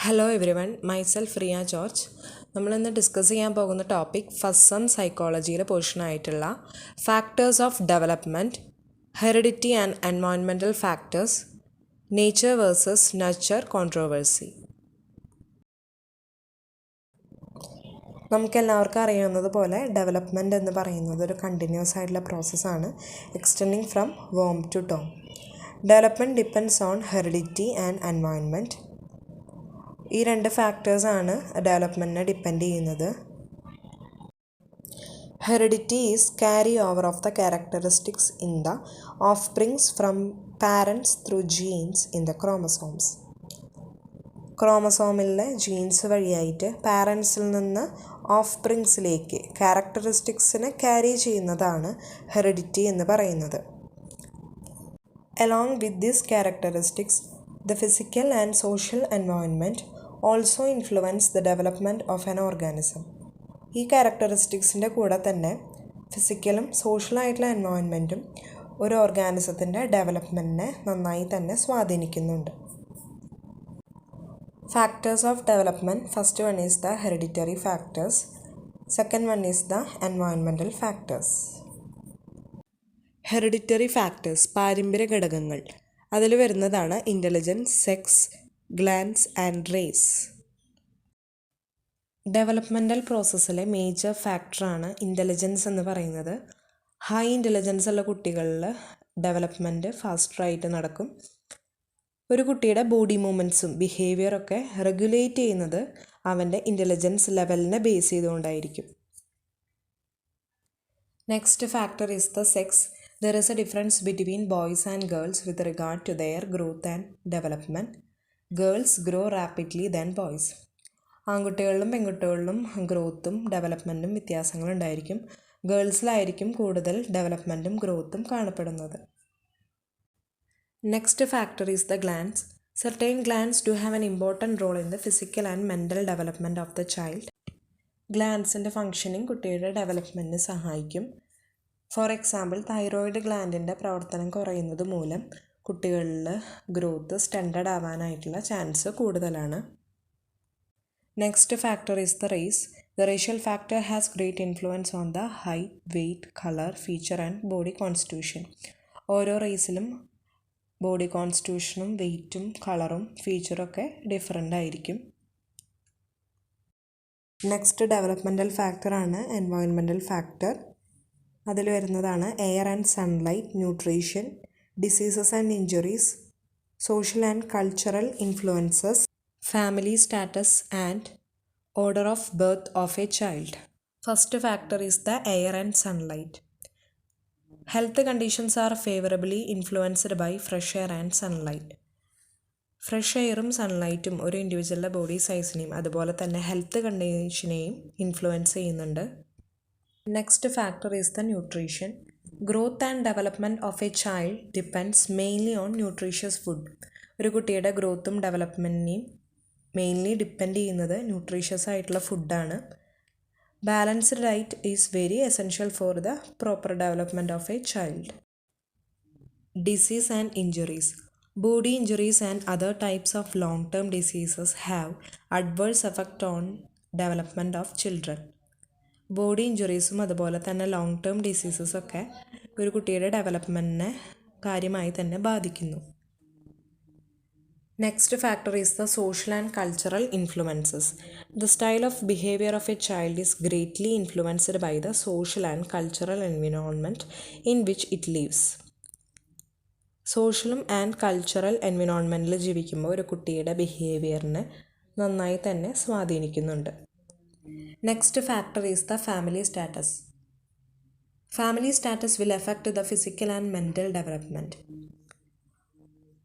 Hello everyone, myself Riya George. നമ്മളിന്ന് discuss ചെയ്യാൻ പോകുന്ന ടോപ്പിക് ഫസ്റ്റ് സം സൈക്കോളജിയിലെ പോർഷനായിട്ടുള്ള factors of development, heredity and environmental factors, nature versus nurture controversy. നമുക്കെല്ലാവർക്കും അറിയാവുന്നത് പോലെ ഡെവലപ്മെൻറ്റ് എന്ന് പറയുന്നത് ഒരു കണ്ടിന്യൂസ് ആയിട്ടുള്ള പ്രോസസ്സാണ്, extending from womb to tomb. Development depends on heredity and environment. ഈ രണ്ട് ഫാക്ടേഴ്സാണ് ഡെവലപ്മെൻറ്റിനെ ഡിപ്പെൻഡ് ചെയ്യുന്നത്. Heredity is carry over of the characteristics in the offsprings from parents through genes in the chromosomes. ക്രോമസോമിലെ genes വഴിയായിട്ട് പാരൻസിൽ നിന്ന് ഓഫ് സ്പ്രിങ്സിലേക്ക് ക്യാരക്ടറിസ്റ്റിക്സിനെ ക്യാരി ചെയ്യുന്നതാണ് ഹെറിഡിറ്റി എന്ന് പറയുന്നത്. Along with these characteristics, the physical and social environment also influence the development of an organism. ഈ ക്യാരക്ടറിസ്റ്റിക്സിൻ്റെ കൂടെ തന്നെ ഫിസിക്കലും സോഷ്യലായിട്ടുള്ള എൻവയോൺമെൻറ്റും ഒരു ഓർഗാനിസത്തിൻ്റെ ഡെവലപ്മെൻറ്റിനെ നന്നായി തന്നെ സ്വാധീനിക്കുന്നുണ്ട്. Factors of development, first one is the hereditary factors, second one is the environmental factors. Hereditary factors, പാരമ്പര്യ ഘടകങ്ങൾ. അതിൽ വരുന്നതാണ് intelligence, sex, glands and race. Developmental പ്രോസസ്സിലെ മേജർ ഫാക്ടറാണ് ഇൻ്റലിജൻസ് എന്ന് പറയുന്നത്. ഹൈ ഇൻ്റലിജൻസ് ഉള്ള കുട്ടികളിൽ ഡെവലപ്മെൻറ്റ് ഫാസ്റ്ററായിട്ട് നടക്കും. ഒരു കുട്ടിയുടെ ബോഡി മൂവ്മെൻറ്റ്സും ബിഹേവിയറൊക്കെ റെഗുലേറ്റ് ചെയ്യുന്നത് അവൻ്റെ ഇൻ്റലിജൻസ് ലെവലിനെ ബേസ് ചെയ്തുകൊണ്ടായിരിക്കും. Next factor is the sex. There is a difference between boys and girls with regard to their growth and development. Girls grow rapidly than boys. ആൺകുട്ടികളിലും പെൺകുട്ടികളിലും ഗ്രോത്തും ഡെവലപ്മെൻറ്റും വ്യത്യാസങ്ങളുണ്ടായിരിക്കും. ഗേൾസിലായിരിക്കും കൂടുതൽ ഡെവലപ്മെൻറ്റും ഗ്രോത്തും കാണപ്പെടുന്നത്. Next factor is the glands. Certain glands do have an important role in the physical and mental development of the child. ഗ്ലാൻസിൻ്റെ ഫങ്ഷനിങ് കുട്ടിയുടെ ഡെവലപ്മെൻറ്റിന് സഹായിക്കും. ഫോർ എക്സാമ്പിൾ, തൈറോയിഡ് ഗ്ലാൻഡിൻ്റെ പ്രവർത്തനം കുറയുന്നത് മൂലം കുട്ടികളിൽ ഗ്രോത്ത് സ്റ്റണ്ടഡ് ആവാനായിട്ടുള്ള ചാൻസ് കൂടുതലാണ്. Next factor is the race. The racial factor has great influence on the height, weight, colour, feature and body constitution. ഓരോ റേസിലും ബോഡി കോൺസ്റ്റിറ്റ്യൂഷനും വെയ്റ്റും കളറും ഫീച്ചറൊക്കെ ഡിഫറെൻ്റ് ആയിരിക്കും. നെക്സ്റ്റ് ഡെവലപ്മെൻറ്റൽ ഫാക്ടറാണ് എൻവയോൺമെൻറ്റൽ ഫാക്ടർ. അതിൽ വരുന്നതാണ് air and sunlight, nutrition, diseases and injuries, social and cultural influences, family status and order of birth of a child. First factor is the air and sunlight. Health conditions are favourably influenced by fresh air and sunlight. Fresh എയറും സൺലൈറ്റും ഒരു ഇൻഡിവിജ്വലിൻ്റെ body സൈസിനെയും അതുപോലെ തന്നെ health കണ്ടീഷനെയും influence ചെയ്യുന്നുണ്ട്. Next factor is the nutrition. Growth and development of a child depends mainly on nutritious food. ഒരു കുട്ടിയുടെ ഗ്രോത്തും ഡെവലപ്മെൻറ്റിനെയും മെയിൻലി ഡിപ്പെൻഡ് ചെയ്യുന്നത് ന്യൂട്രീഷ്യസ് ആയിട്ടുള്ള ഫുഡാണ്. Balanced diet is very essential for the proper development of a child. Disease and injuries. Body injuries and other types of long-term diseases have adverse effect on development of children. Body ഇഞ്ചുറീസും അതുപോലെ തന്നെ long term ഡിസീസസൊക്കെ ഒരു കുട്ടിയുടെ ഡെവലപ്മെൻറ്റിനെ കാര്യമായി തന്നെ ബാധിക്കുന്നു. Next factor is the social and cultural influences. The style of behaviour of a child is greatly influenced by the social and cultural environment in which it lives. സോഷ്യലും and cultural എൻവിറോൺമെൻറ്റിൽ ജീവിക്കുമ്പോൾ ഒരു കുട്ടിയുടെ ബിഹേവിയറിനെ നന്നായി തന്നെ സ്വാധീനിക്കുന്നുണ്ട്. Next factor is the family status. Family status will affect the physical and mental development.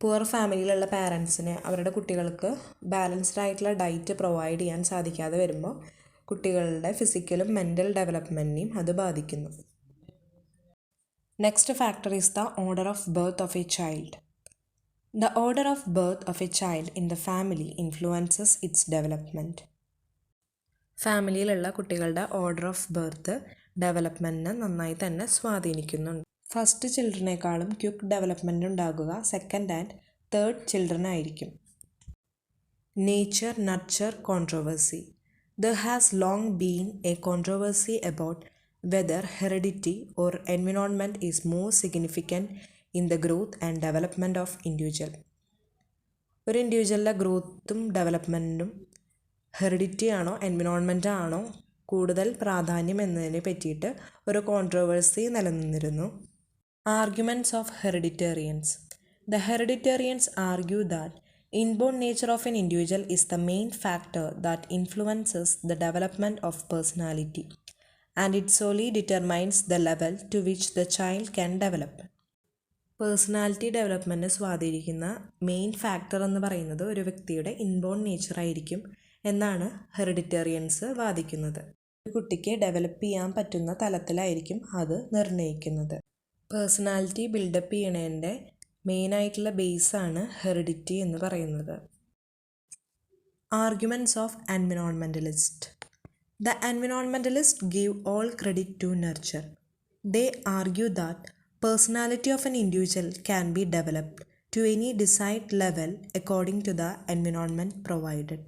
Poor ഫാമിലിയിലുള്ള പാരൻസിന് അവരുടെ കുട്ടികൾക്ക് ബാലൻസ്ഡ് ആയിട്ടുള്ള ഡയറ്റ് പ്രൊവൈഡ് ചെയ്യാൻ സാധിക്കാതെ വരുമ്പോൾ കുട്ടികളുടെ ഫിസിക്കലും മെൻ്റൽ ഡെവലപ്മെൻറ്റിനെയും അത് ബാധിക്കുന്നു. Next factor is the order of birth of a child. The order of birth of a child in the family influences its development. ഫാമിലിയിലുള്ള കുട്ടികളുടെ ഓർഡർ ഓഫ് ബർത്ത് ഡെവലപ്മെൻറ്റിനെ നന്നായി തന്നെ സ്വാധീനിക്കുന്നുണ്ട്. ഫസ്റ്റ് ചിൽഡ്രനേക്കാളും ക്വിക്ക് ഡെവലപ്മെൻറ്റ് ഉണ്ടാകുക സെക്കൻഡ് ആൻഡ് തേർഡ് ചിൽഡ്രൻ ആയിരിക്കും. nature-nurture controversy. There has long been a controversy about whether heredity or environment is more significant in the growth and development of individual. ഒരു ഇൻഡിവിജ്വലിൻ്റെ ഗ്രോത്തും ഡെവലപ്മെൻറ്റും heredity ആണോ environment ആണോ കൂടുതൽ പ്രാധാന്യം എന്നതിനെ പറ്റിയിട്ട് ഒരു കോൺട്രവേഴ്സി നിലനിന്നിരുന്നു. Arguments of hereditarians. The hereditarians argue that inborn nature of an individual is the main factor that influences the development of personality, and it solely determines the level to which the child can develop. Personality development സ്വാധീനിക്കുന്ന main factor എന്ന് പറയുന്നത് ഒരു വ്യക്തിയുടെ inborn നേച്ചറായിരിക്കും എന്നാണ് ഹെറിഡിറ്റേറിയൻസ് വാദിക്കുന്നത്. ഒരു കുട്ടിക്ക് develop ചെയ്യാൻ പറ്റുന്ന തലത്തിലായിരിക്കും അത് നിർണ്ണയിക്കുന്നത്. പേഴ്സണാലിറ്റി ബിൽഡപ്പ് ചെയ്യണതിൻ്റെ മെയിനായിട്ടുള്ള ബേസാണ് ഹെറിഡിറ്റി എന്ന് പറയുന്നത്. Arguments of environmentalist. The environmentalist give all credit to nurture. They argue that personality of an individual can be developed to any desired level according to the environment provided.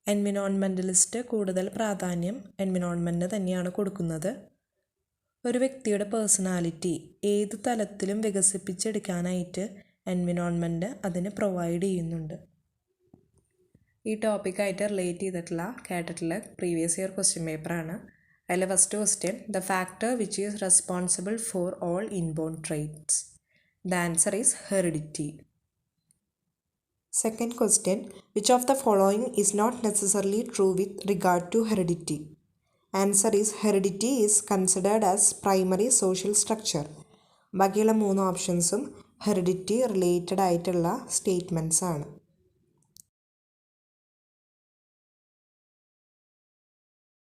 Environmentalist കൂടുതൽ പ്രാധാന്യം എൻവിറോൺമെൻറ്റിന് തന്നെയാണ് കൊടുക്കുന്നത്. ഒരു വ്യക്തിയുടെ personality ഏത് തലത്തിലും വികസിപ്പിച്ചെടുക്കാനായിട്ട് environment അതിന് provide ചെയ്യുന്നുണ്ട്. ഈ ടോപ്പിക്കായിട്ട് റിലേറ്റ് ചെയ്തിട്ടുള്ള കേട്ടിട്ടുള്ള പ്രീവിയസ് ഇയർ ക്വസ്റ്റ്യൻ പേപ്പറാണ്. അതിൽ first question, the factor which is responsible for all inborn traits. The answer is heredity. Second question, which of the following is not necessarily true with regard to heredity. Answer is heredity is considered as primary social structure. ബാക്കിയുള്ള 3 ഓപ്ഷൻസും heredity related ആയിട്ടുള്ള statements ആണ്.